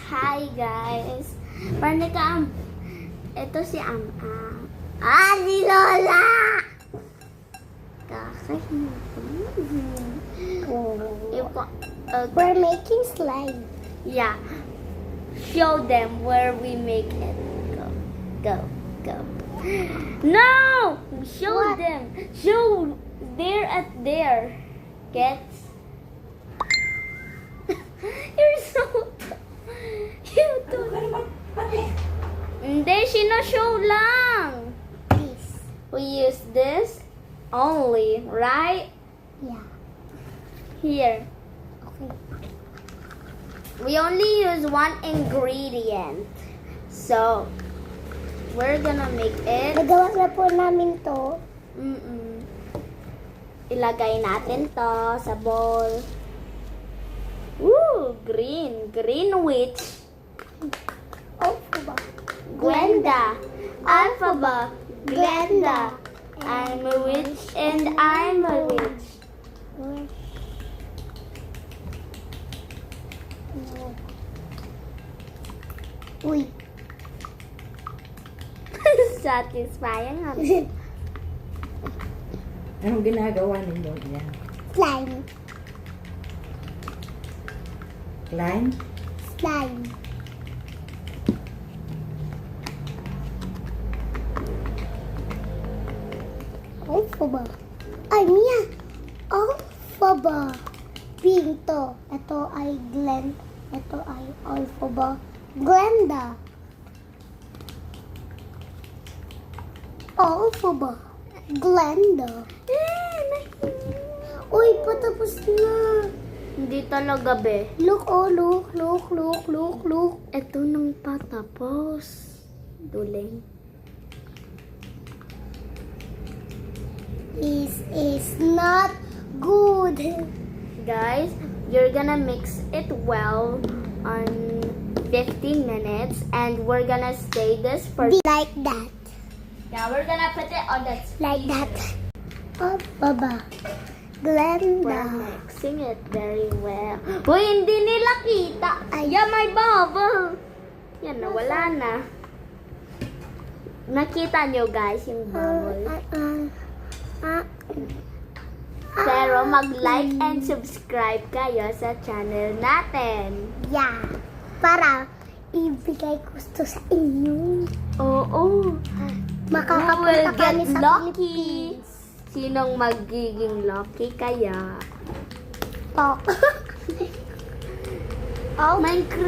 Hi guys! Panikam! Ito si Am-Am. Si Lola! We're making slime. Yeah. Show them where we make it. Go. No! Show What? them. Show there at there. Get? You're so... Cute. Hindi, show lang. This. We use this only, right? Yeah. Here. Okay. We only use one ingredient. So, we're gonna make it. Nagawa na po namin to. Ilagay natin to sa bowl. Woo! Green. Green witch. Alphaba. Gwenda. Alphaba. Glenda. I'm a witch and I'm a witch. Uy. Satisfying. Anong ginagawa ninyo yan? Slime. Climb? Slime. Alphaba. Ay, Mia. Alphaba. Pink to. Ito ay Glen. Ito ay Alphaba. Glenda. Alphaba. Glenda. Uy, patapos na. Hindi talaga, be. Look, oh, look. Ito nang patapos. Duling. This is not good. Guys, you're gonna mix it well on 15 minutes and we're gonna stay this for... Like that. Yeah, we're gonna put it on the... Like that. Alphaba. We're Glenda. mixing it very well. Uy, hindi nila kita. Ayan, may bubble. Yan, nawala na. Nakita nyo guys yung bubble. Pero mag-like and subscribe kayo sa channel natin. Yeah. Para ibigay gusto sa inyo. Oo. Makakapunta We'll kami get sa lucky. Philippines. Sinong magiging lucky kaya? Oh. Oh. Minecraft.